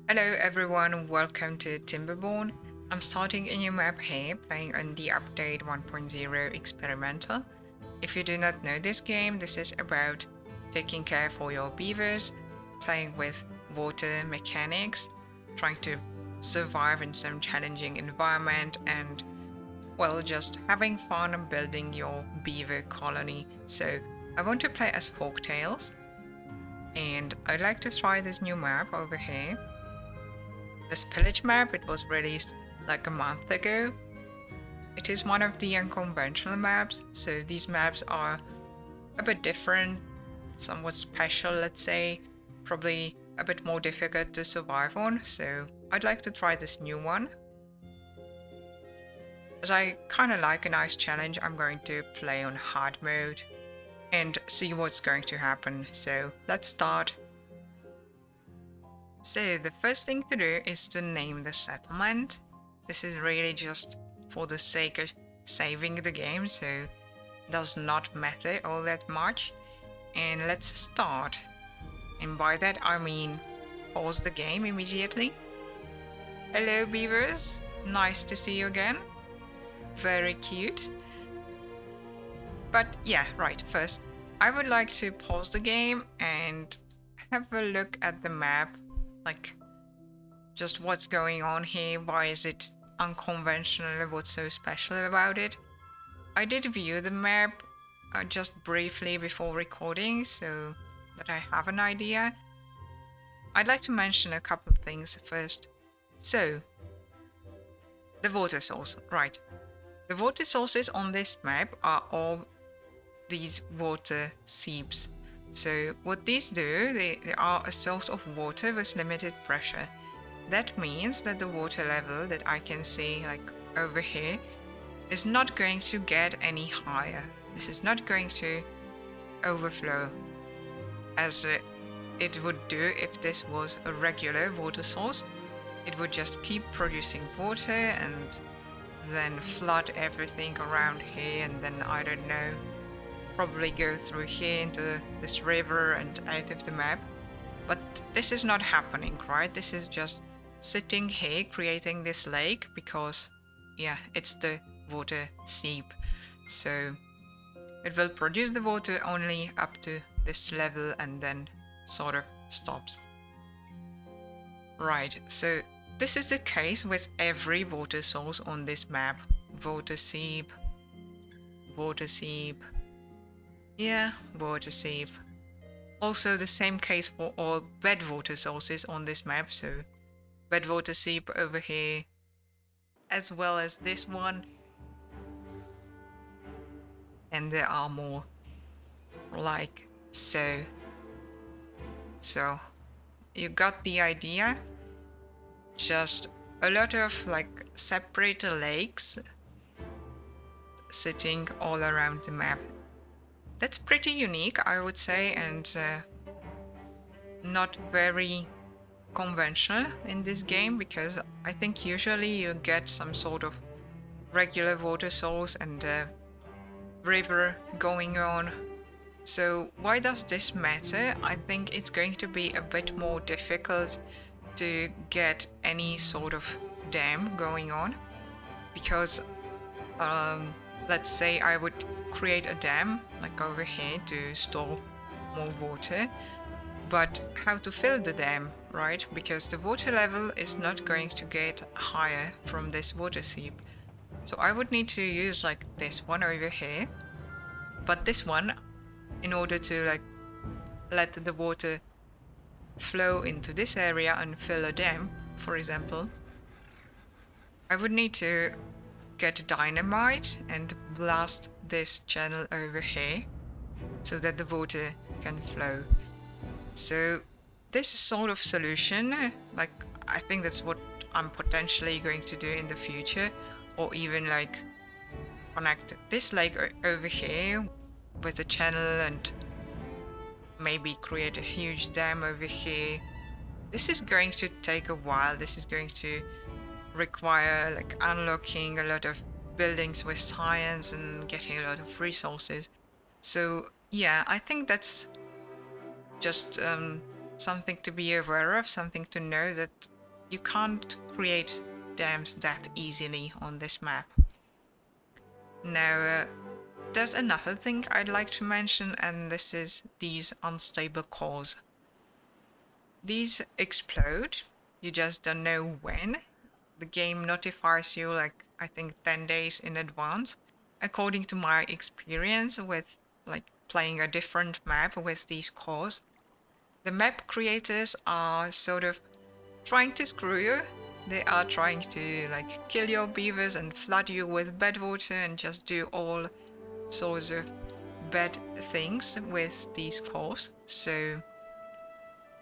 Hello everyone, welcome to Timberborn. I'm starting a new map here, playing on the update 1.0 experimental. If you do not know this game, this is about taking care for your beavers, playing with water mechanics, trying to survive in some challenging environment, and well, just having fun building your beaver colony. So I want to play as Folktails, and I'd like to try this new map over here. The Spillage Map, it was released like a month ago. It is one of the unconventional maps, so these maps are a bit different, somewhat special, let's say, probably a bit more difficult to survive on, so I'd like to try this new one. As I kinda like a nice challenge, I'm going to play on hard mode and see what's going to happen, so let's start. So the first thing to do is to name the settlement. This is really just for the sake of saving the game, so does not matter all that much. And let's start. And by that I mean pause the game immediately. Hello beavers, nice to see you again. Very cute. But yeah, right, first I would like to pause the game and have a look at the map, like just what's going on here, why is it unconventional, what's so special about it. I did view the map just briefly before recording so that I have an idea. I'd like to mention a couple of things first. So, the water source, right. The water sources on this map are all these water seeps. So what these do, they are a source of water with limited pressure. That means that the water level that I can see like over here is not going to get any higher. This is not going to overflow as it would do if this was a regular water source. It would just keep producing water and then flood everything around here, and then I don't know, probably go through here into this river and out of the map. But this is not happening, right? This is just sitting here creating this lake because yeah, it's the water seep, so it will produce the water only up to this level and then sort of stops. Right, so this is the case with every water source on this map. Water seep, yeah, water seep. Also the same case for all bed water sources on this map, so bed water seep over here, as well as this one. And there are more like so. So you got the idea. Just a lot of like separate lakes sitting all around the map. That's pretty unique, I would say, and not very conventional in this game, because I think usually you get some sort of regular water source and a river going on. So why does this matter? I think it's going to be a bit more difficult to get any sort of dam going on, because let's say I would create a dam like over here to store more water, but how to fill the dam, right? Because the water level is not going to get higher from this water seep. So I would need to use like this one over here, but this one, in order to like let the water flow into this area and fill a dam, for example, I would need to get dynamite and blast this channel over here so that the water can flow. So this sort of solution, like I think that's what I'm potentially going to do in the future, or even like connect this lake over here with a channel and maybe create a huge dam over here. This is going to take a while. This is going to require like unlocking a lot of buildings with science and getting a lot of resources. So yeah, I think that's just something to be aware of, something to know, that you can't create dams that easily on this map. Now, there's another thing I'd like to mention, and this is these unstable cores. These explode, you just don't know when. The game notifies you like I think 10 days in advance, according to my experience with like playing a different map with these cores. The map creators are sort of trying to screw you. They are trying to like kill your beavers and flood you with bad water and just do all sorts of bad things with these cores. So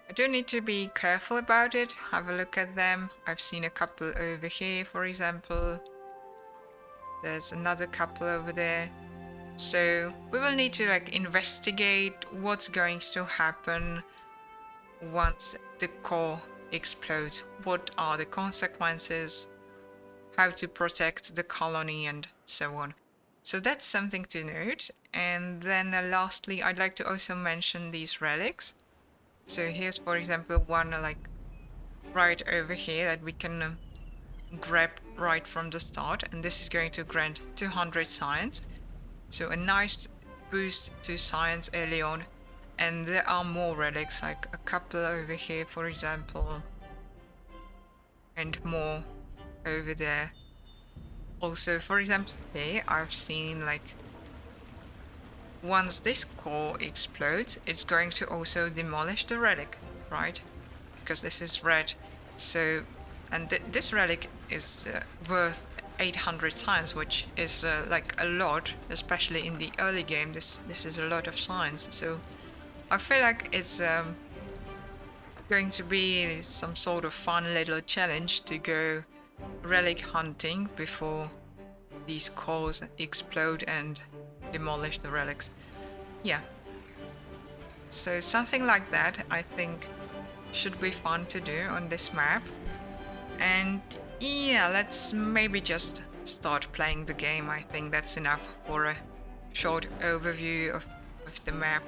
I do need to be careful about it. Have a look at them. I've seen a couple over here, for example. There's another couple over there. So we will need to like investigate what's going to happen once the core explodes. What are the consequences? How to protect the colony and so on. So that's something to note. And then lastly, I'd like to also mention these relics. So here's, for example, one like right over here that we can grab right from the start, and this is going to grant 200 science. So a nice boost to science early on. And there are more relics, like a couple over here, for example, and more over there. Also, for example, here I've seen like once this core explodes, it's going to also demolish the relic, right? Because this is red. So, and this relic is worth 800 science, which is like a lot, especially in the early game. This is a lot of science. So I feel like it's going to be some sort of fun little challenge to go relic hunting before these cores explode and demolish the relics. Yeah. So something like that I think should be fun to do on this map. And yeah, let's maybe just start playing the game. I think that's enough for a short overview of the map.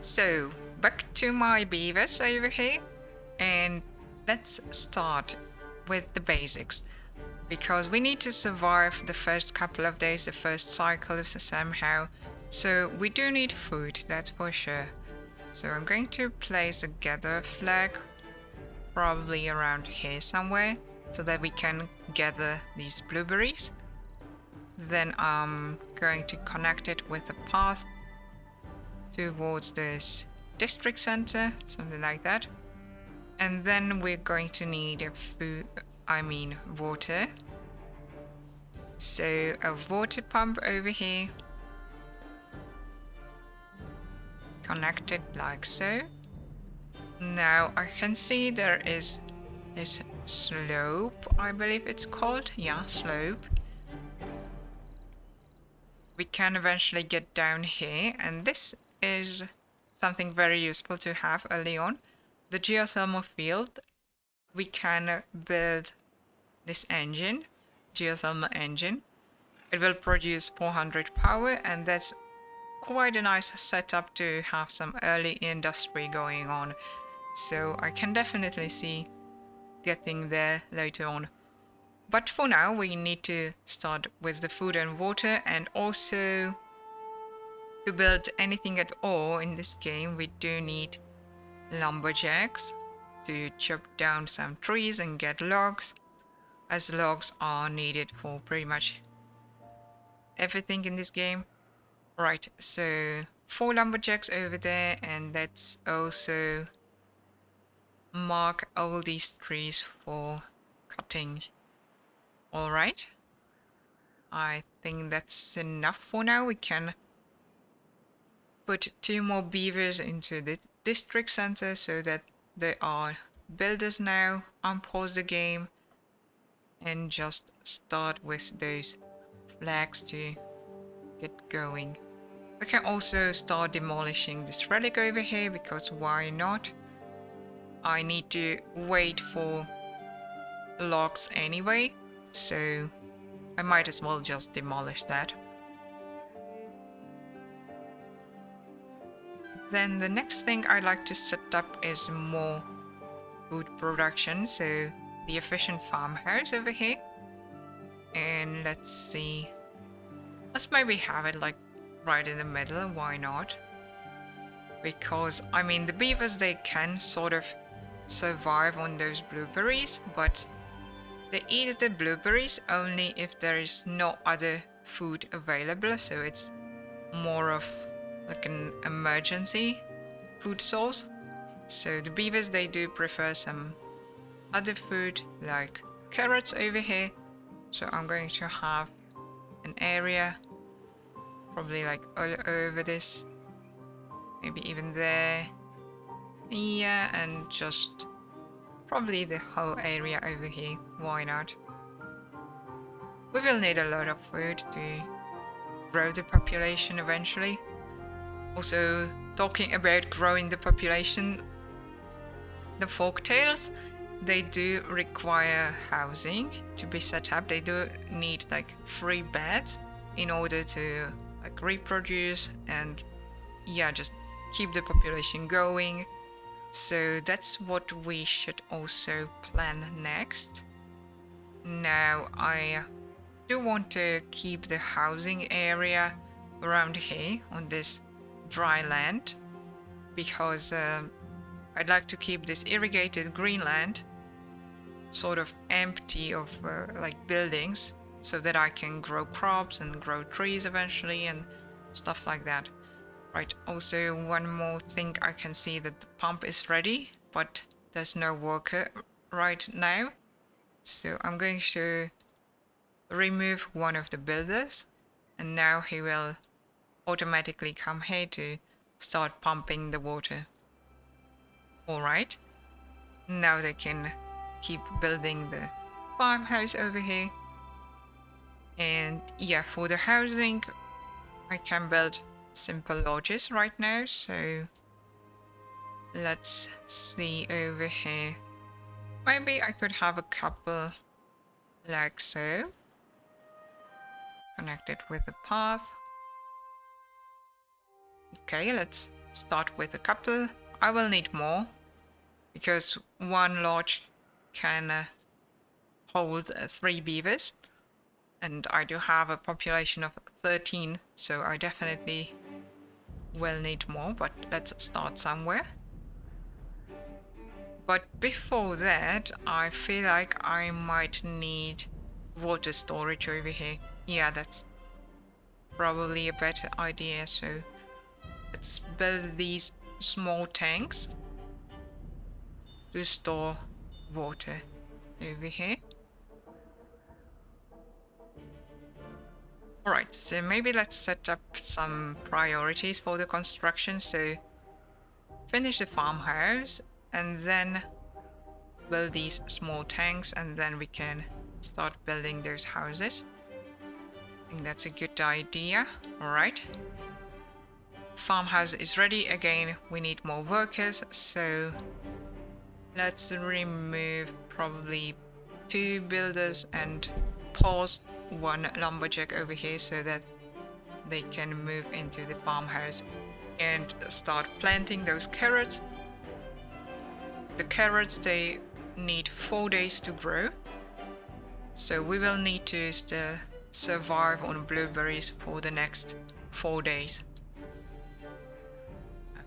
So back to my beavers over here, and let's start with the basics, because we need to survive the first couple of days, the first cycles somehow. So we do need food, that's for sure. So I'm going to place a gather flag probably around here somewhere so that we can gather these blueberries. Then I'm going to connect it with a path towards this district center, something like that. And then we're going to need water. So a water pump over here, connected like so. Now I can see there is this slope, I believe it's called. Yeah, slope. We can eventually get down here, and this is something very useful to have early on. The geothermal field. We can build this engine, geothermal engine. It will produce 400 power, and that's quite a nice setup to have some early industry going on. So I can definitely see getting there later on. But for now we need to start with the food and water, and also to build anything at all in this game we do need lumberjacks to chop down some trees and get logs, as logs are needed for pretty much everything in this game. Right, so 4 lumberjacks over there, and let's also mark all these trees for cutting. Alright, I think that's enough for now. We can put 2 more beavers into the district center so that they are builders now. Unpause the game and just start with those flags to get going. We can also start demolishing this relic over here, because why not? I need to wait for logs anyway, so I might as well just demolish that. Then the next thing I like to set up is more food production, so the efficient farmhouse over here. And let's see, let's maybe have it like right in the middle, why not? Because I mean the beavers, they can sort of survive on those blueberries, but they eat the blueberries only if there is no other food available, so it's more of like an emergency food source. So the beavers, they do prefer some other food like carrots over here. So I'm going to have an area probably like all over this, maybe even there, yeah, and just probably the whole area over here, why not? We will need a lot of food to grow the population eventually. Also, talking about growing the population, the Folktails, they do require housing to be set up. They do need like 3 beds in order to like reproduce and yeah, just keep the population going. So that's what we should also plan next. Now I do want to keep the housing area around here on this dry land, because I'd like to keep this irrigated green land sort of empty of like buildings, so that I can grow crops and grow trees eventually and stuff like that. Right, also one more thing, I can see that the pump is ready, but there's no worker right now. So I'm going to remove one of the builders, and now he will automatically come here to start pumping the water. Alright, now they can keep building the farmhouse over here. And yeah, for the housing, I can build simple lodges right now, so let's see over here. Maybe I could have a couple like so, connected with the path. Okay, let's start with a couple. I will need more, because one lodge can hold 3 beavers, and I do have a population of 13, so I definitely will need more, but let's start somewhere. But before that, I feel like I might need water storage over here. Yeah, that's probably a better idea, so let's build these small tanks to store water over here. Alright, so maybe let's set up some priorities for the construction. So finish the farmhouse and then build these small tanks, and then we can start building those houses. I think that's a good idea. Alright, farmhouse is ready. Again, we need more workers, so let's remove probably 2 builders and pause 1 lumberjack over here, so that they can move into the farmhouse and start planting those carrots. The carrots, they need 4 days to grow, so we will need to still survive on blueberries for the next 4 days.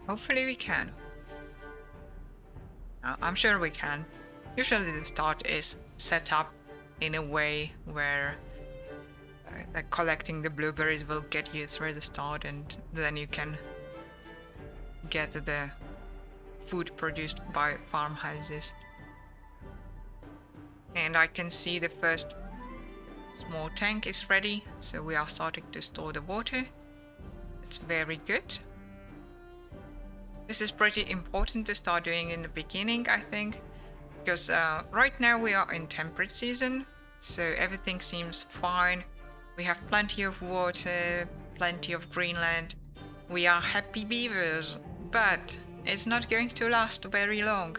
Hopefully we can. I'm sure we can. Usually the start is set up in a way where like collecting the blueberries will get you through the start, and then you can get the food produced by farmhouses. And I can see the first small tank is ready, so we are starting to store the water. It's very good. This is pretty important to start doing in the beginning, I think, because right now we are in temperate season, so everything seems fine. We have plenty of water, plenty of greenland. We are happy beavers, but it's not going to last very long.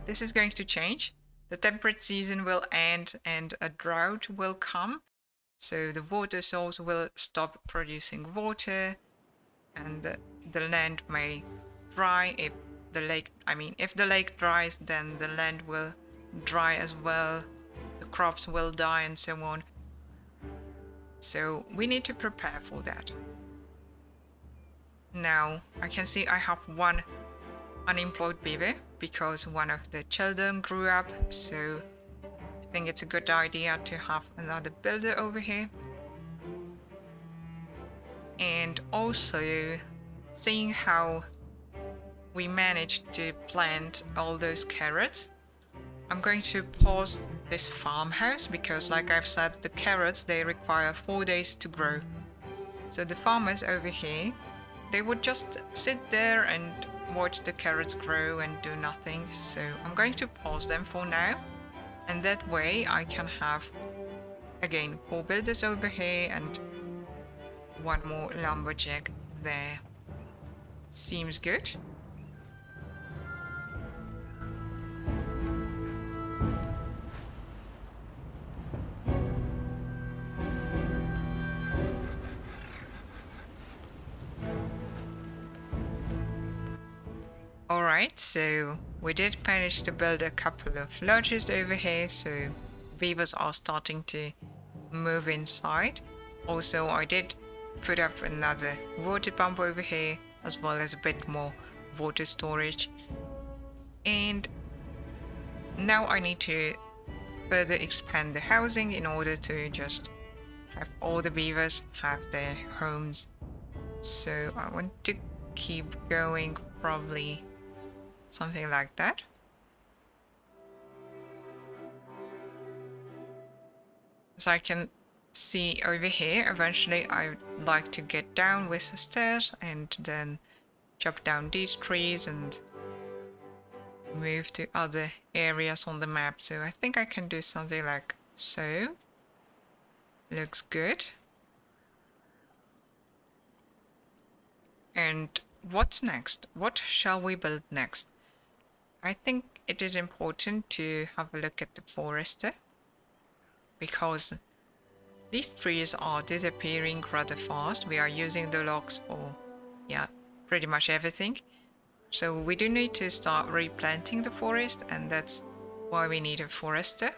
This is going to change. The temperate season will end and a drought will come, so the water source will stop producing water, and the land may dry if the lake, I mean, if the lake dries, then the land will dry as well, the crops will die and so on. So we need to prepare for that. Now I can see I have one unemployed beaver because one of the children grew up, so I think it's a good idea to have another builder over here. And also, seeing how we managed to plant all those carrots, I'm going to pause this farmhouse because, like I've said, the carrots, they require 4 days to grow. So the farmers over here, they would just sit there and watch the carrots grow and do nothing. So I'm going to pause them for now, and that way I can have, again, 4 builders over here and 1 more lumberjack there. Seems good. Alright, so we did manage to build a couple of lodges over here, so beavers are starting to move inside. Also, I did put up another water pump over here, as well as a bit more water storage. And now I need to further expand the housing in order to just have all the beavers have their homes. So I want to keep going, probably something like that. As I can see over here, eventually I would like to get down with the stairs and then chop down these trees and move to other areas on the map. So I think I can do something like so. Looks good. And what's next? What shall we build next? I think it is important to have a look at the forester, because these trees are disappearing rather fast. We are using the logs for, yeah, pretty much everything. So we do need to start replanting the forest, and that's why we need a forester.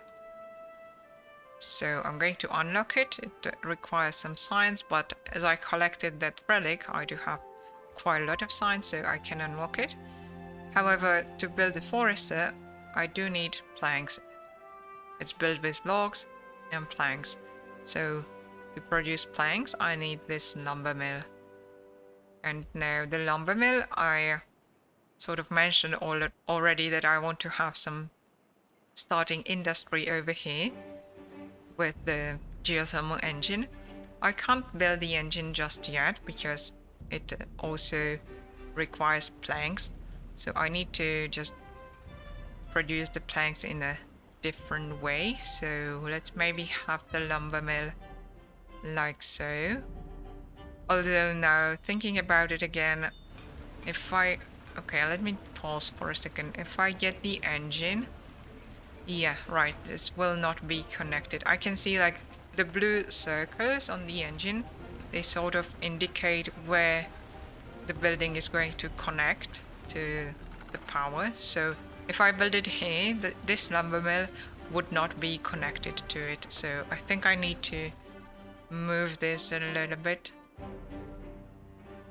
So I'm going to unlock it. It requires some signs, but as I collected that relic, I do have quite a lot of signs, so I can unlock it. However, to build a forester, I do need planks. It's built with logs and planks. So to produce planks, I need this lumber mill. And now the lumber mill, I sort of mentioned already that I want to have some starting industry over here with the geothermal engine. I can't build the engine just yet because it also requires planks. So I need to just produce the planks in a different way. So let's maybe have the lumber mill like so. Although now thinking about it again, if I... Okay, let me pause for a second. If I get the engine... Yeah, right, this will not be connected. I can see like the blue circles on the engine. They sort of indicate where the building is going to connect to the power. So if I build it here, this lumber mill would not be connected to it. So I think I need to move this a little bit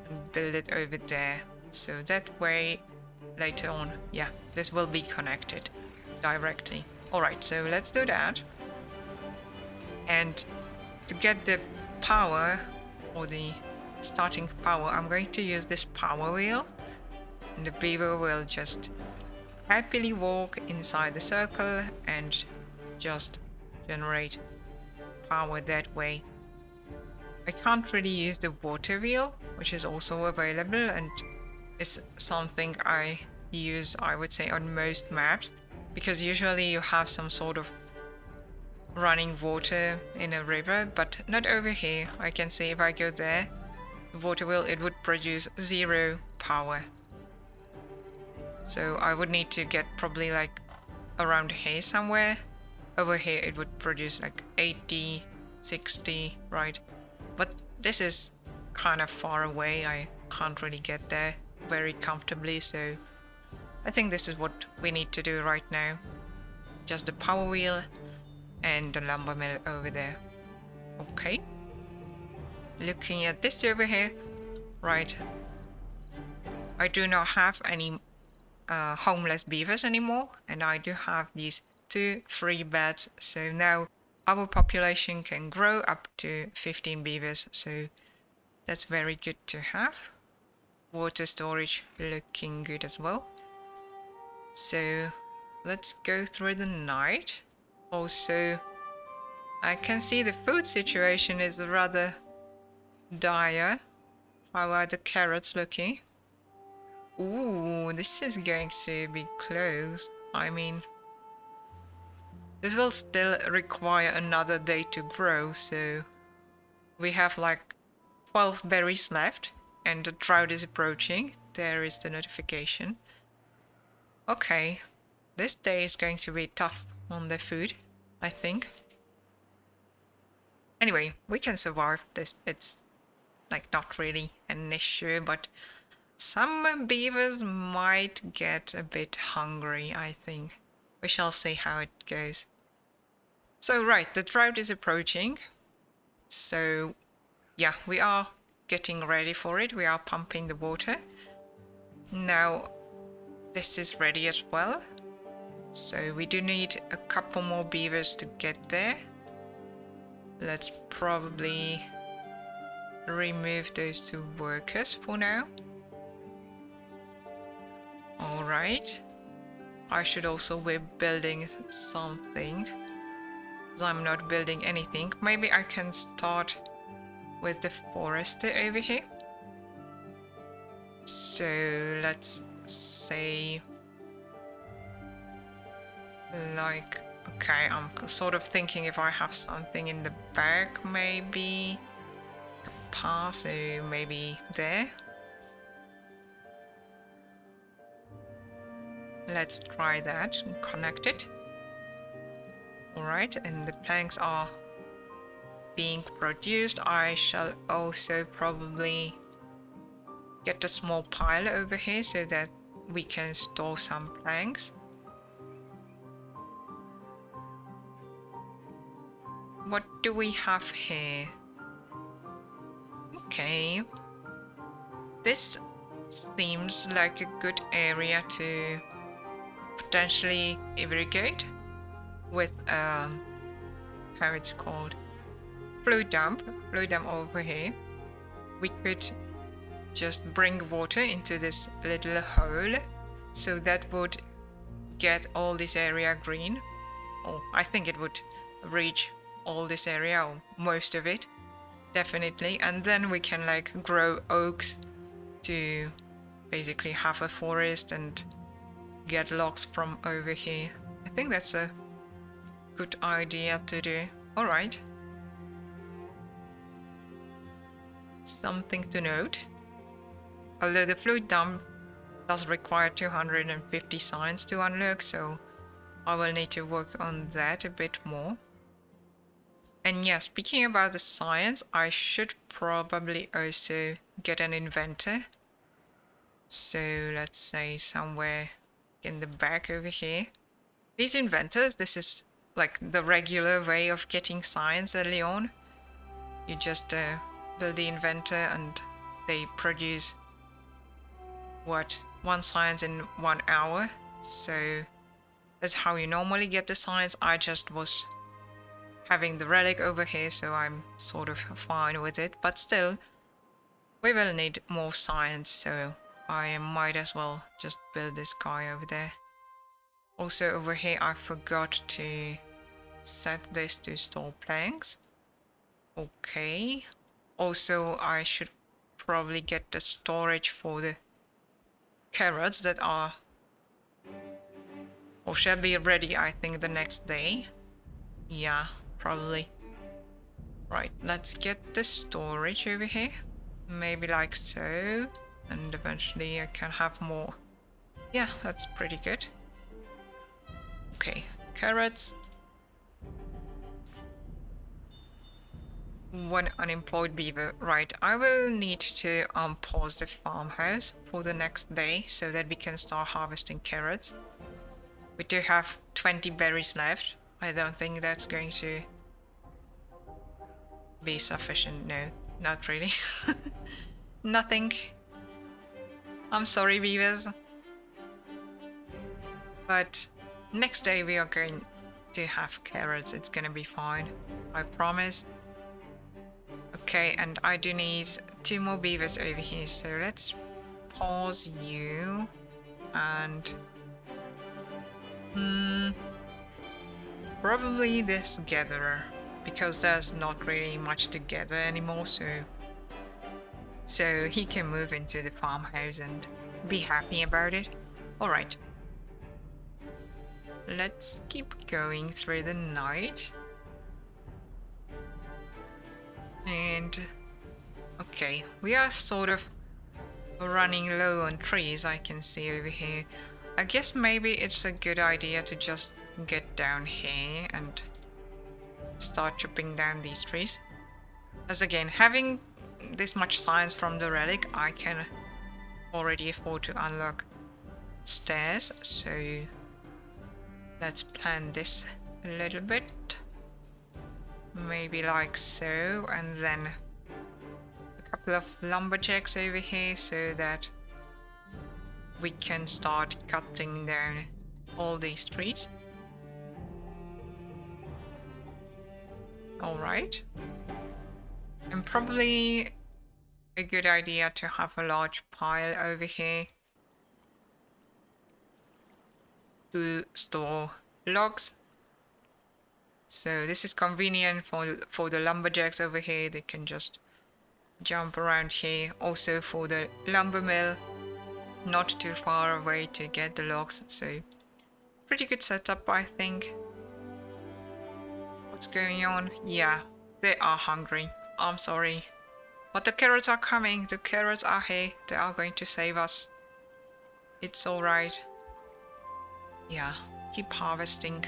and build it over there. So that way later on, yeah, this will be connected directly. Alright, so let's do that. And to get the power, or the starting power, I'm going to use this power wheel. And the beaver will just happily walk inside the circle and just generate power that way. I can't really use the water wheel, which is also available, and it's something I use, I would say, on most maps, because usually you have some sort of running water in a river, but not over here. I can see if I go there, the water wheel, it would produce 0 power. So I would need to get probably like around here somewhere. Over here it would produce like 80, 60, right? But this is kind of far away. I can't really get there very comfortably, so I think this is what we need to do right now. Just the power wheel and the lumber mill over there. Okay. Looking at this over here. Right. I do not have any homeless beavers anymore, and I do have these 2 free beds, so now our population can grow up to 15 beavers, so that's very good to have. Water storage looking good as well. So let's go through the night. Also, I can see the food situation is rather dire. How are the carrots looking? Ooh, this is going to be close. I mean, this will still require another day to grow, so we have like 12 berries left, and the drought is approaching. There is the notification. Okay, this day is going to be tough on the food, I think. Anyway, we can survive this. It's like not really an issue, but some beavers might get a bit hungry, I think. We shall see how it goes. So right, the drought is approaching. So yeah, we are getting ready for it. We are pumping the water. Now this is ready as well. So we do need a couple more beavers to get there. Let's probably remove those 2 workers for now. Alright. I should also be building something. I'm not building anything. Maybe I can start with the forester over here. So let's say like, okay, I'm sort of thinking if I have something in the back, maybe a path, so maybe there. Let's try that and connect it. Alright, and the planks are being produced. I shall also probably get a small pile over here so that we can store some planks. What do we have here? Okay. This seems like a good area to potentially irrigate with how it's called, fluid dump over here. We could just bring water into this little hole, so that would get all this area green. Oh, I think it would reach all this area, or most of it, definitely. And then we can like grow oaks to basically have a forest and get logs from over here. I think that's a good idea to do. Alright. Something to note. Although the fluid dump does require 250 signs to unlock, so I will need to work on that a bit more. And yeah, speaking about the science, I should probably also get an inventor. So let's say somewhere in the back over here. These inventors, this is like the regular way of getting science early on. You just build the inventor and they produce what, 1 science in 1 hour. So that's how you normally get the science. I just was having the relic over here, so I'm sort of fine with it, but still we will need more science, so I might as well just build this guy over there. Also over here I forgot to set this to store planks. Okay, also I should probably get the storage for the carrots that are, or shall be ready, I think, the next day. Yeah, probably. Right, let's get the storage over here. Maybe like so. And eventually I can have more. Yeah, that's pretty good. Okay, carrots. One unemployed beaver. Right, I will need to pause the farmhouse for the next day so that we can start harvesting carrots. We do have 20 berries left. I don't think that's going to be sufficient. No, not really. Nothing. I'm sorry, beavers. But next day we are going to have carrots. It's gonna be fine. I promise. Okay, and I do need 2 more beavers over here. So let's pause you and probably this gatherer, because there's not really much to gather anymore, so he can move into the farmhouse and be happy about it. Alright. Let's keep going through the night. And okay, we are sort of running low on trees, I can see over here. I guess maybe it's a good idea to just get down here and start chopping down these trees. As again, having this much science from the relic, I can already afford to unlock stairs, so let's plan this a little bit. Maybe like so, and then a couple of lumberjacks over here so that we can start cutting down all these trees. Alright. And probably a good idea to have a large pile over here to store logs. So this is convenient for the lumberjacks over here. They can just jump around here. Also for the lumber mill, not too far away to get the logs. So pretty good setup, I think. What's going on? Yeah, they are hungry. I'm sorry. But the carrots are coming. The carrots are here. They are going to save us. It's alright. Yeah, keep harvesting.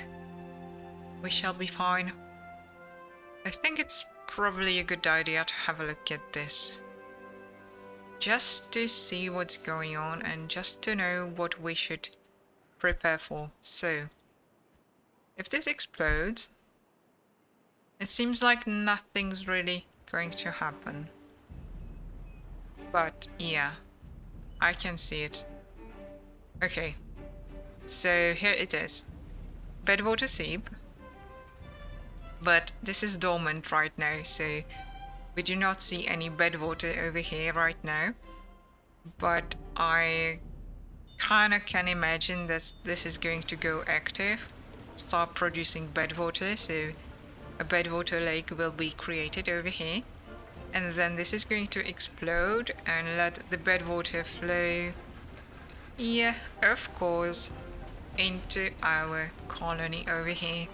We shall be fine. I think it's probably a good idea to have a look at this. Just to see what's going on and just to know what we should prepare for. So, if this explodes, it seems like nothing's really going to happen. But yeah, I can see it. Okay, so here it is. Bedwater seep. But this is dormant right now, so we do not see any bedwater over here right now. But I kinda can imagine that this is going to go active, start producing bedwater, so a bedwater lake will be created over here. And then this is going to explode and let the bedwater flow, yeah, of course, into our colony over here.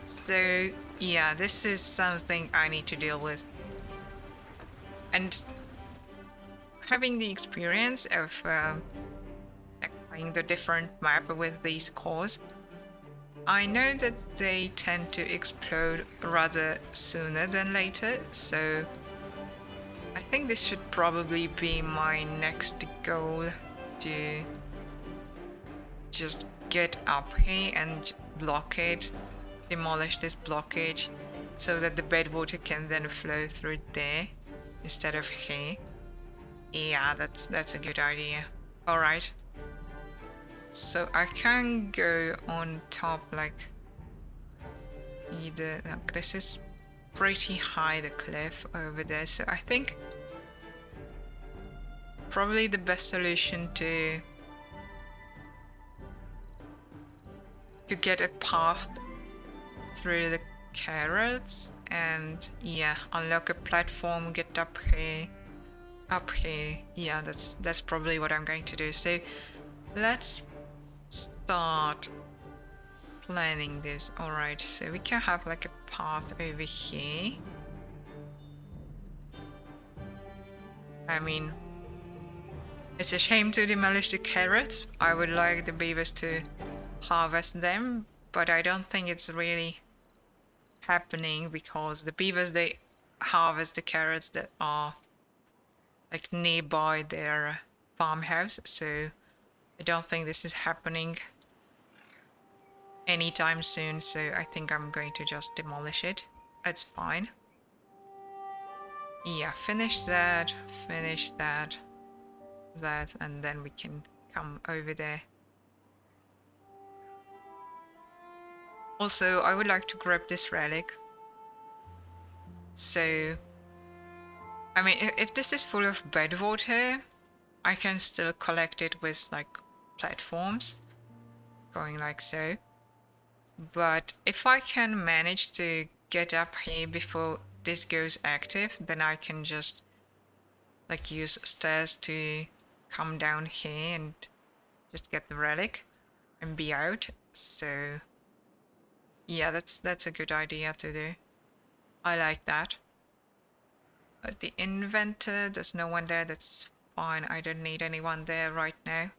So yeah, this is something I need to deal with. And having the experience of playing the different map with these cores, I know that they tend to explode rather sooner than later, so I think this should probably be my next goal, to just get up here and blockade, demolish this blockage so that the bedwater can then flow through there instead of here. Yeah, that's a good idea. Alright. So I can go on top, like either, look, this is pretty high, the cliff over there, so I think probably the best solution to get a path through the carrots and yeah, unlock a platform, get up here. Yeah, that's probably what I'm going to do. So let's start planning this. Alright, so we can have like a path over here. I mean, it's a shame to demolish the carrots. I would like the beavers to harvest them, but I don't think it's really happening because the beavers, they harvest the carrots that are like nearby their farmhouse, so I don't think this is happening anytime soon, so I think I'm going to just demolish it. It's fine. Yeah, finish that, that, and then we can come over there. Also, I would like to grab this relic. So, I mean, if this is full of bed water, I can still collect it with like platforms, going like so. But if I can manage to get up here before this goes active, then I can just like use stairs to come down here and just get the relic and be out. So yeah, that's a good idea to do. I like that. But the inventor, there's no one there. That's fine. I don't need anyone there right now.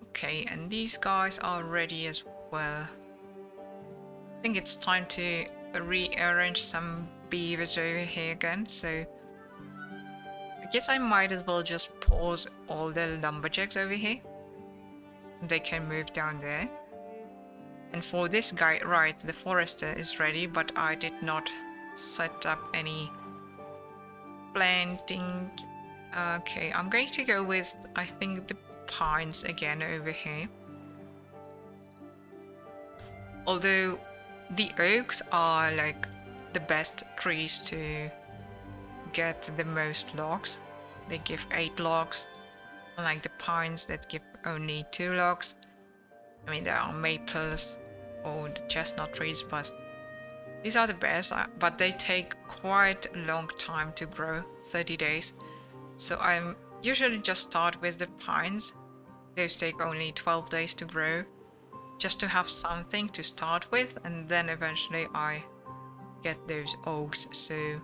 Okay, and these guys are ready as well. I think it's time to rearrange some beavers over here again, so I guess I might as well just pause all the lumberjacks over here. They can move down there. And for this guy, right, the forester is ready, but I did not set up any planting. Okay, I'm going to go with, I think, the pines again over here. Although the oaks are like the best trees to get the most logs. They give 8 logs, unlike the pines that give only 2 logs. I mean, there are maples or the chestnut trees, but these are the best, but they take quite a long time to grow, 30 days. So I'm usually just start with the pines. Those take only 12 days to grow, just to have something to start with, and then eventually I get those oaks. So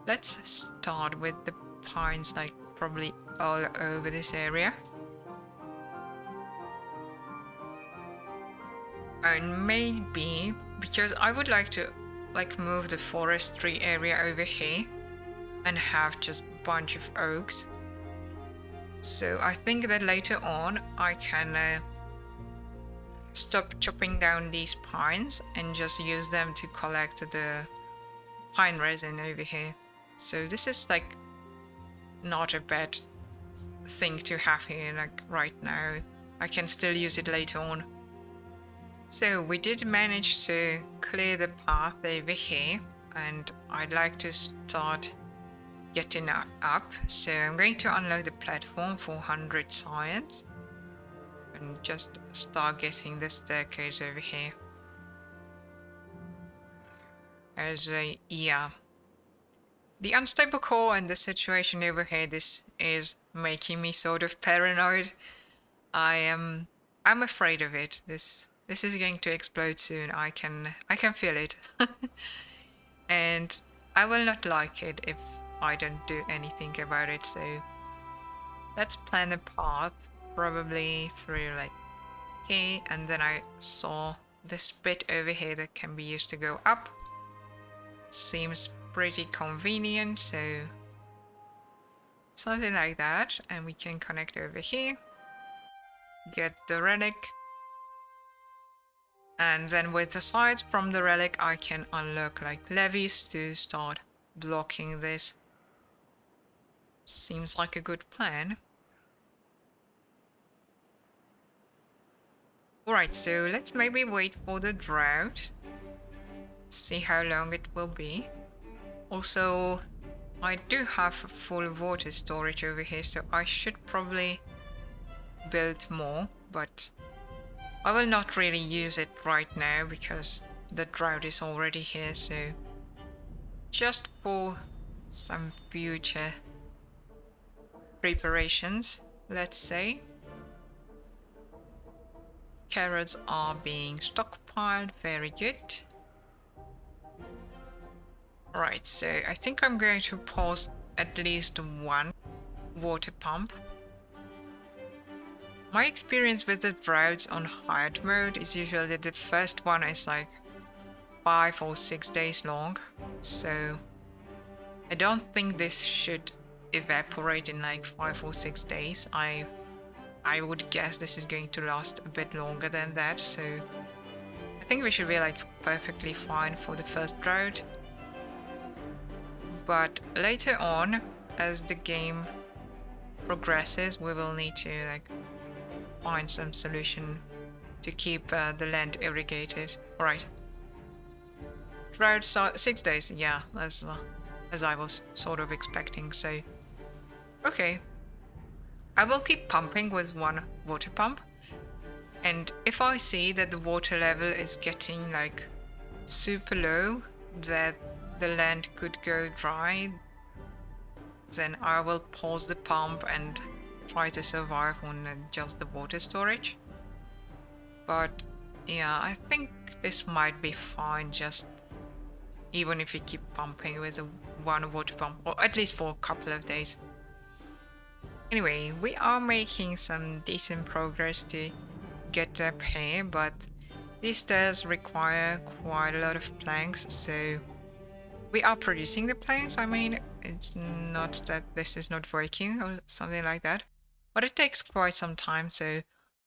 let's start with the pines, like probably all over this area. And maybe, because I would like to like move the forestry area over here and have just a bunch of oaks. So I think that later on I can stop chopping down these pines and just use them to collect the pine resin over here. So this is like not a bad thing to have here like right now. I can still use it later on. So we did manage to clear the path over here, and I'd like to start getting up. So I'm going to unlock the platform for 100 science and just start getting the staircase over here. Yeah, the unstable core and the situation over here, this is making me sort of paranoid. I'm afraid of it. This is going to explode soon. I can feel it. And I will not like it if I don't do anything about it. So let's plan a path, probably through like here, and then I saw this bit over here that can be used to go up. Seems pretty convenient, so something like that, and we can connect over here, get the relic. And then with the sides from the relic I can unlock like levees to start blocking this. Seems like a good plan. Alright, so let's maybe wait for the drought. See how long it will be. Also, I do have full water storage over here, so I should probably build more, but I will not really use it right now because the drought is already here, so just for some future preparations, let's say. Carrots are being stockpiled, very good. Right, so I think I'm going to pause at least one water pump. My experience with the droughts on hard mode is usually the first one is like 5 or 6 days long, so I don't think this should evaporate in like 5 or 6 days. I would guess this is going to last a bit longer than that, so I think we should be like perfectly fine for the first drought. But later on, as the game progresses, we will need to like find some solution to keep the land irrigated. Alright. Drought 6 days, yeah, as I was sort of expecting, so okay. I will keep pumping with one water pump, and if I see that the water level is getting like super low, that the land could go dry, then I will pause the pump and try to survive on just the water storage. But yeah, I think this might be fine, just even if we keep pumping with one water pump, or at least for a couple of days. Anyway, we are making some decent progress to get up here, but these stairs require quite a lot of planks, so we are producing the planks. I mean, it's not that this is not working or something like that, but it takes quite some time, so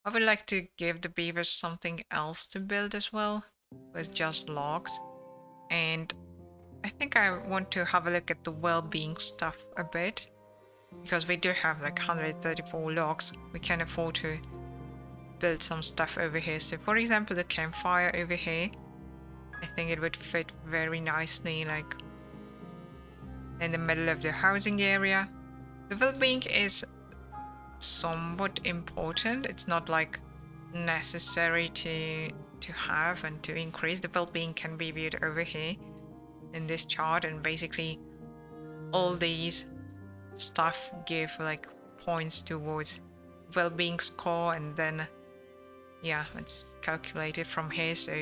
I would like to give the beavers something else to build as well, with just logs. And I think I want to have a look at the well-being stuff a bit, because we do have like 134 logs. We can afford to build some stuff over here. So for example, the campfire over here, I think it would fit very nicely like in the middle of the housing area. The well-being is somewhat important. It's not like necessary to have and to increase. The well-being can be viewed over here in this chart, and basically all these stuff give like points towards well-being score, and then yeah, it's calculated from here, so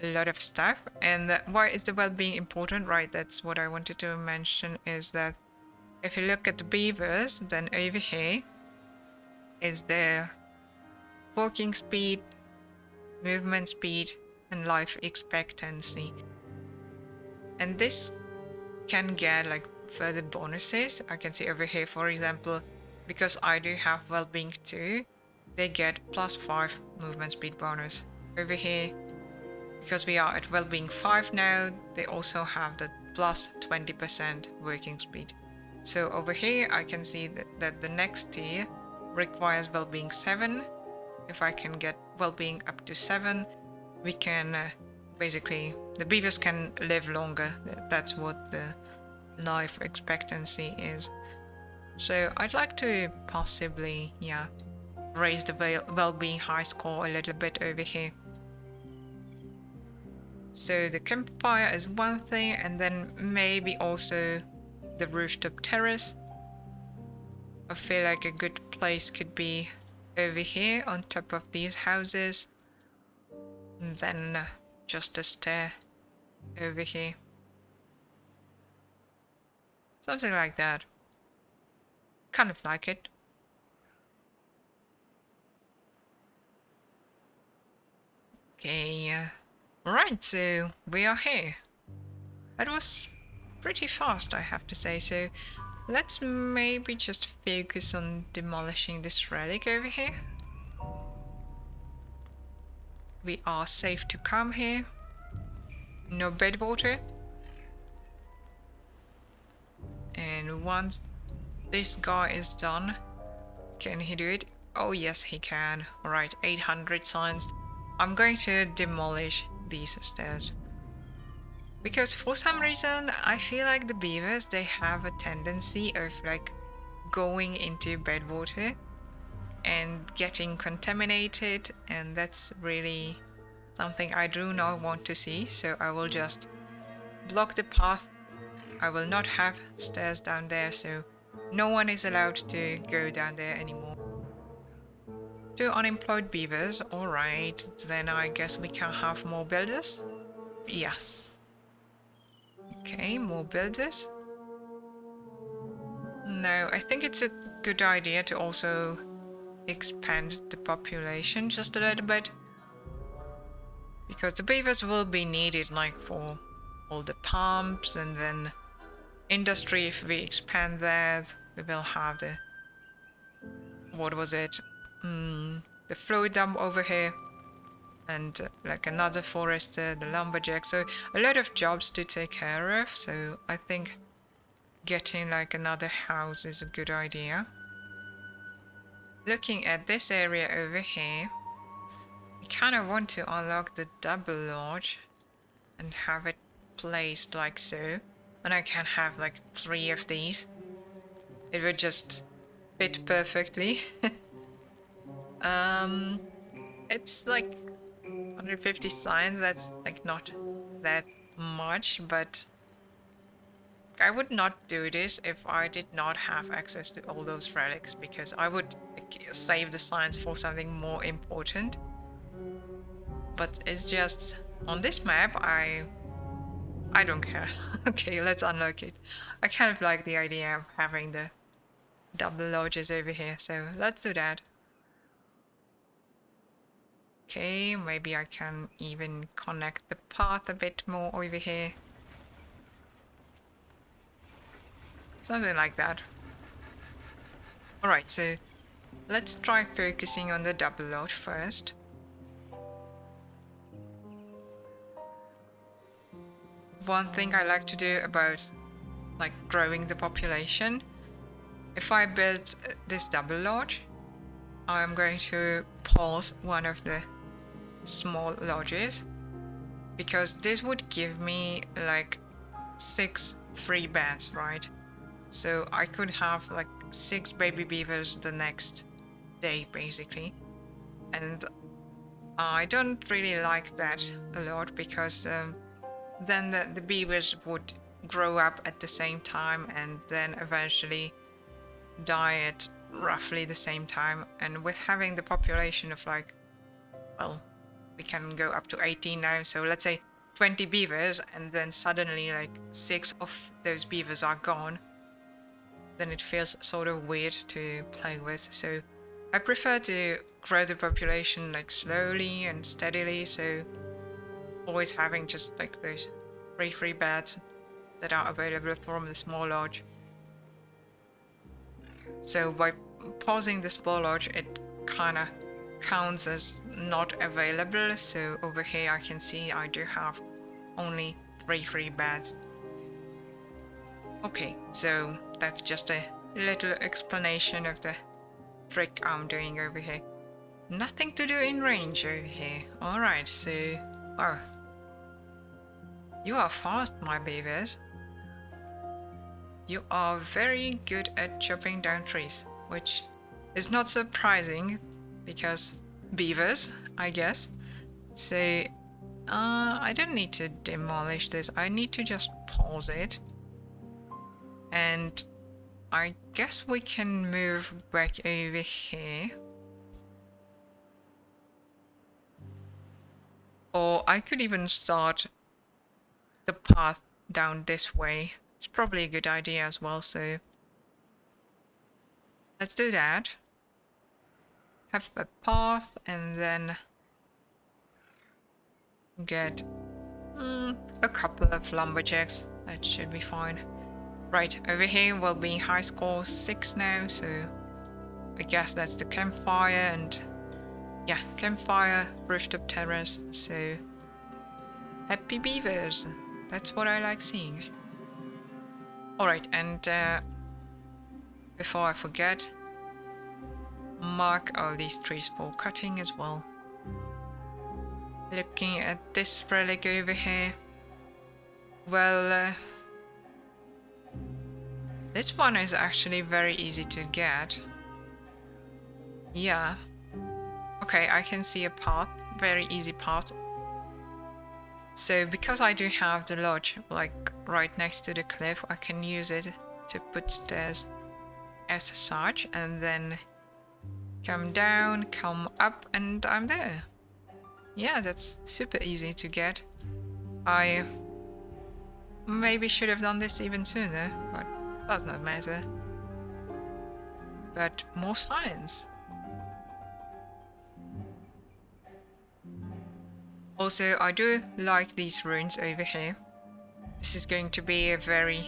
a lot of stuff. And why is the well-being important? Right, that's what I wanted to mention, is that if you look at the beavers, then over here is their walking speed, movement speed, and life expectancy. And this can get like further bonuses. I can see over here, for example, because I do have well-being 2, they get +5 movement speed bonus. Over here, because we are at well-being 5 now, they also have the +20% working speed. So over here I can see that the next tier requires well-being 7. If I can get well-being up to 7, we can basically, the beavers can live longer. That's what the life expectancy is. So I'd like to possibly, yeah, raise the well-being high score a little bit over here. So the campfire is one thing, and then maybe also the rooftop terrace. I feel like a good place could be over here on top of these houses, and then just a stair over here. Something like that. Kind of like it. Okay, right, so we are here. That was pretty fast, I have to say, so let's maybe just focus on demolishing this relic over here. We are safe to come here. No bed water. And once this guy is done, can he do it? Oh yes, he can. Alright, 800 signs. I'm going to demolish these stairs, because for some reason I feel like the beavers, they have a tendency of like going into bed water and getting contaminated, and that's really something I do not want to see. So I will just block the path. I will not have stairs down there, so no one is allowed to go down there anymore. 2 unemployed beavers, alright, then I guess we can have more builders? Yes. Okay, more builders. No, I think it's a good idea to also expand the population just a little bit, because the beavers will be needed like for all the pumps, and then industry. If we expand that, we will have the, what was it, the fluid dump over here, and like another forester, the lumberjack. So a lot of jobs to take care of. So I think getting like another house is a good idea. Looking at this area over here, I kind of want to unlock the double lodge and have it placed like so, and I can have like 3 of these. It would just fit perfectly. It's like 150 signs. That's like not that much, but I would not do this if I did not have access to all those relics, because I would like, save the signs for something more important. But it's just on this map, I don't care. Okay, let's unlock it. I kind of like the idea of having the double lodges over here, so let's do that. Okay, maybe I can even connect the path a bit more over here. Something like that. Alright, so let's try focusing on the double lodge first. One thing I like to do about like growing the population, if I build this double lodge, I'm going to pause one of the small lodges, because this would give me like 6 free beds, right? So I could have like 6 baby beavers the next day basically, and I don't really like that a lot, because then the beavers would grow up at the same time and then eventually die at roughly the same time. And with having the population of like, well, we can go up to 18 now, so let's say 20 beavers, and then suddenly like 6 of those beavers are gone, then it feels sort of weird to play with. So I prefer to grow the population like slowly and steadily, so always having just like those 3 free beds that are available from the small lodge. So by pausing the small lodge, it kind of counts as not available. So over here I can see I do have only 3 free beds. Okay, so that's just a little explanation of the trick I'm doing over here. Nothing to do in range over here. Alright, so... oh. You are fast, my beavers. You are very good at chopping down trees, which is not surprising, because beavers, I guess. So, I don't need to demolish this. I need to just pause it. And I guess we can move back over here. Or I could even start the path down this way. It's probably a good idea as well, so let's do that. Have a path and then get a couple of lumberjacks. That should be fine. Right, over here we'll be high score 6 now, so I guess that's the campfire, and yeah, campfire, rooftop terrace, so happy beavers. That's what I like seeing. Alright, and before I forget, mark all these trees for cutting as well. Looking at this relic over here, well, this one is actually very easy to get. Yeah. Okay, I can see a path, very easy path. So because I do have the lodge like right next to the cliff, I can use it to put stairs as such, and then come down, come up, and I'm there. Yeah, that's super easy to get. I maybe should have done this even sooner, but does not matter. But more science. Also, I do like these runes over here. This is going to be a very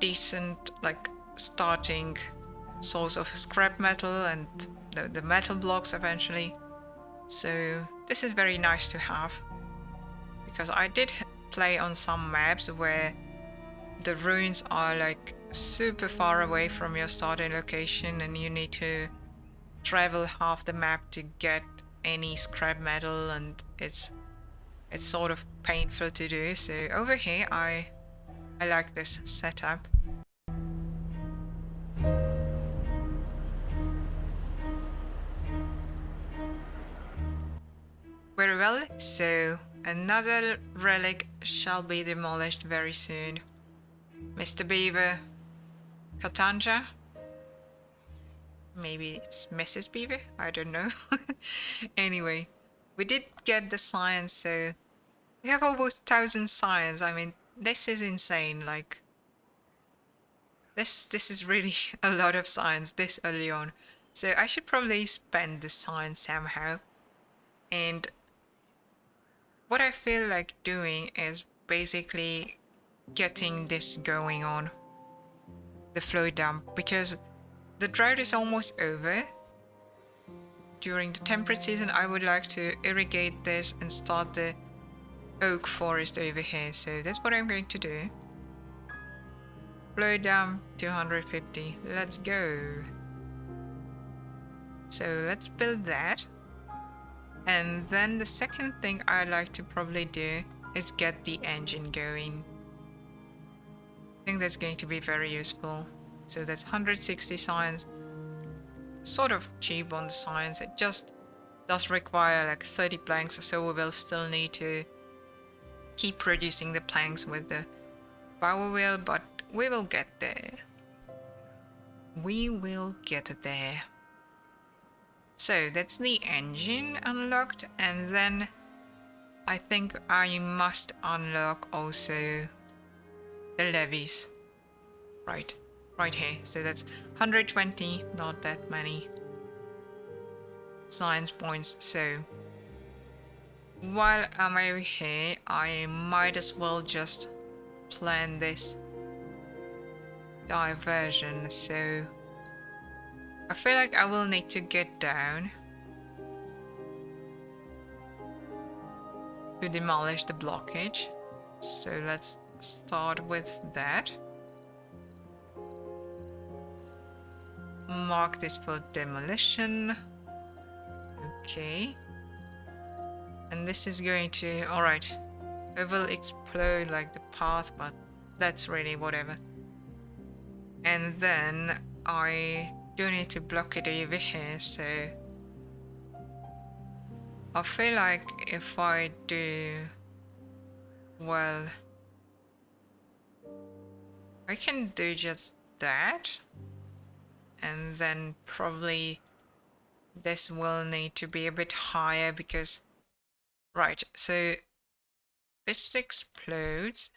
decent, like, starting source of scrap metal and the metal blocks eventually. So this is very nice to have, because I did play on some maps where the ruins are like super far away from your starting location and you need to travel half the map to get any scrap metal, and it's sort of painful to do. So over here I like this setup. Very well, so another relic shall be demolished very soon. Mr. Beaver, Katanja? Maybe it's Mrs. Beaver? I don't know. Anyway, we did get the science, so we have almost 1,000 science. I mean, this is insane. Like, this is really a lot of science this early on. So I should probably spend the science somehow. And what I feel like doing is basically getting this going on, the flow dump, because the drought is almost over. During the temperate season I would like to irrigate this and start the oak forest over here, so that's what I'm going to do. Flow dump 250, let's go. So let's build that. And then the second thing I'd like to probably do is get the engine going. I think that's going to be very useful. So that's 160 science. Sort of cheap on the science. It just does require like 30 planks, so we will still need to keep producing the planks with the power wheel, but we will get there. We will get there. So that's the engine unlocked, and then I think I must unlock also the levies. Right here. So that's 120, not that many science points. So while I'm over here, I might as well just plan this diversion. So I feel like I will need to get down to demolish the blockage. So let's start with that. Mark this for demolition. Okay. And this is going to... Alright. It will explode like the path, but that's really whatever. And then I do need to block it over here, so I feel like if I do... Well... I can do just that. And then probably this will need to be a bit higher because... Right, so this explodes.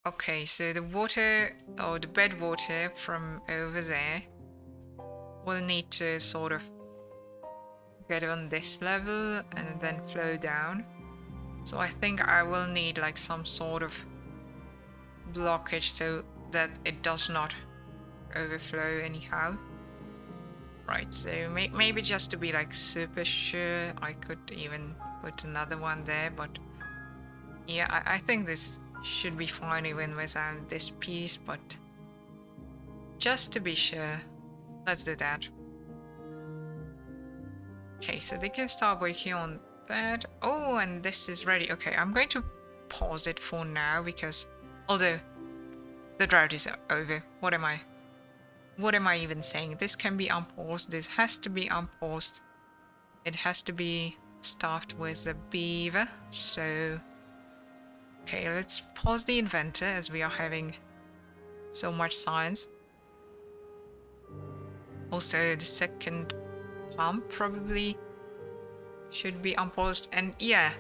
Okay, so the water, or the bed water from over there will need to sort of get on this level and then flow down. So I think I will need like some sort of blockage so that it does not overflow anyhow. Right, so maybe just to be like super sure, I could even put another one there, but yeah, I think this should be fine even without this piece, but just to be sure, let's do that. Okay, so they can start working on that. Oh, and this is ready. Okay, I'm going to pause it for now because although the drought is over, what am I even saying? This can be unpaused. This has to be unpaused. It has to be staffed with the beaver. So, okay, let's pause the inventor as we are having so much science. Also, the second pump probably should be unpaused. And yeah,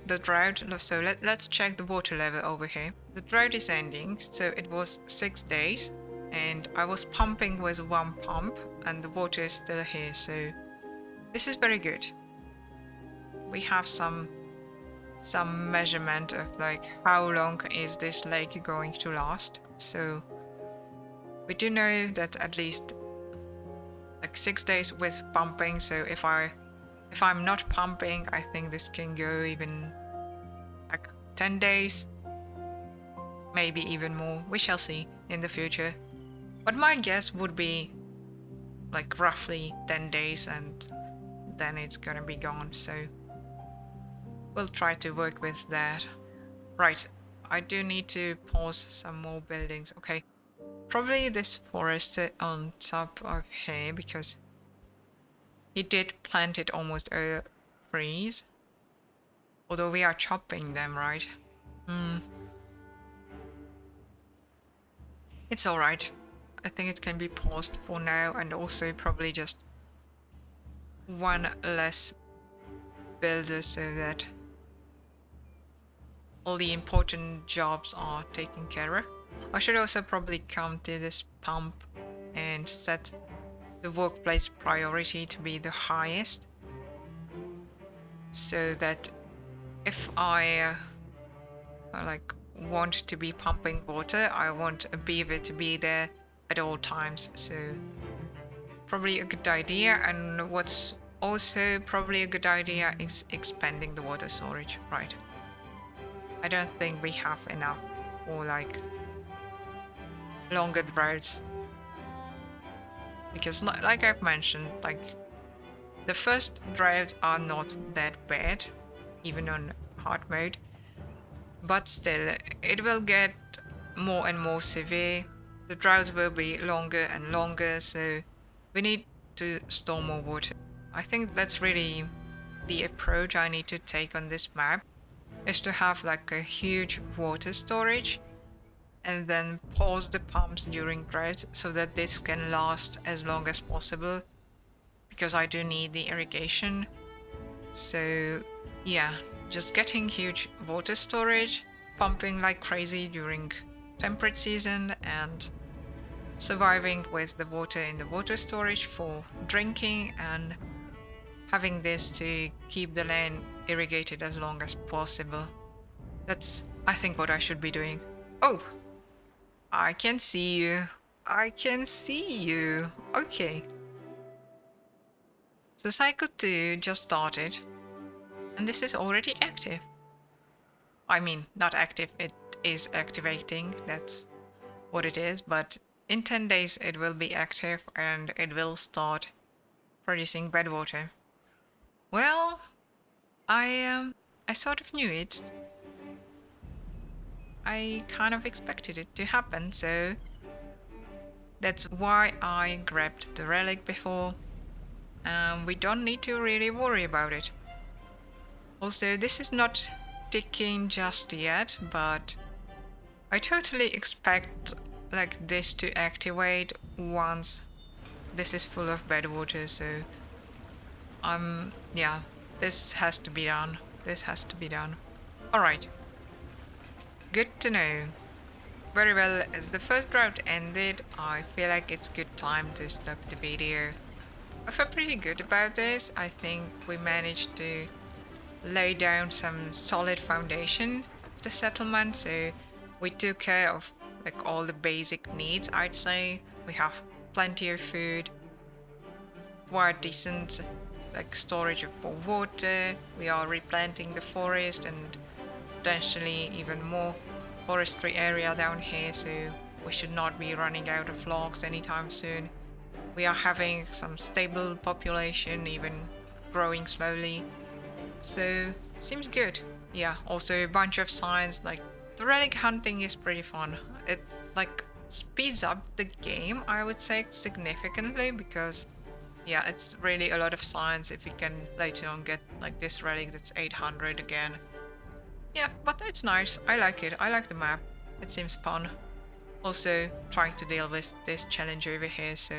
the drought. So let's check the water level over here. The drought is ending. So it was 6 days. And I was pumping with one pump and the water is still here, so this is very good. we have some measurement of like how long is this lake going to last. So we do know that at least like 6 days with pumping. So if I'm not pumping, I think this can go even like 10 days, maybe even more. We shall see in the future. But my guess would be like roughly 10 days and then it's gonna be gone. So we'll try to work with that. Right, I do need to pause some more buildings. Okay, probably this forest on top of here, because he did plant it almost a freeze. Although we are chopping them, right? It's alright. I think it can be paused for now, and also probably just one less builder so that all the important jobs are taken care of. I should also probably come to this pump and set the workplace priority to be the highest, so that if I like want to be pumping water, I want a beaver to be there at all times. So probably a good idea. And what's also probably a good idea is expanding the water storage. Right, I don't think we have enough for like longer droughts, because like I've mentioned, like the first droughts are not that bad even on hard mode, but still it will get more and more severe. The droughts will be longer and longer, so we need to store more water. I think that's really the approach I need to take on this map, is to have like a huge water storage and then pause the pumps during drought so that this can last as long as possible, because I do need the irrigation. So yeah, just getting huge water storage, pumping like crazy during temperate season, and surviving with the water in the water storage for drinking, and having this to keep the land irrigated as long as possible. That's, I think, what I should be doing. Oh, I can see you. I can see you. Okay. So cycle 2 just started, and this is already active. I mean, not active, it is activating, that's what it is, but in 10 days it will be active and it will start producing bed water. Well, I sort of knew it. I kind of expected it to happen, so that's why I grabbed the relic before. We don't need to really worry about it. Also, this is not ticking just yet, but I totally expect like this to activate once this is full of bed water, so yeah, this has to be done. This has to be done. Alright. Good to know. Very well, as the first drought ended, I feel like it's good time to stop the video. I feel pretty good about this. I think we managed to lay down some solid foundation of the settlement, so we took care of like all the basic needs. I'd say we have plenty of food, quite decent like storage for water, we are replanting the forest and potentially even more forestry area down here, so we should not be running out of logs anytime soon. We are having some stable population, even growing slowly, so seems good. Yeah, also a bunch of signs, like the relic hunting is pretty fun. It like speeds up the game, I would say, significantly, because yeah, it's really a lot of signs if we can later on get like this relic that's 800 again. Yeah, but it's nice. I like it. I like the map. It seems fun. Also trying to deal with this challenge over here, so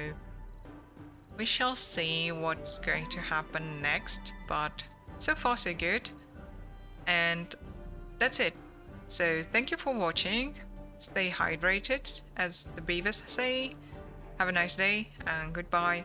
we shall see what's going to happen next, but so far so good. And that's it. So thank you for watching. Stay hydrated, as the beavers say. Have a nice day and goodbye.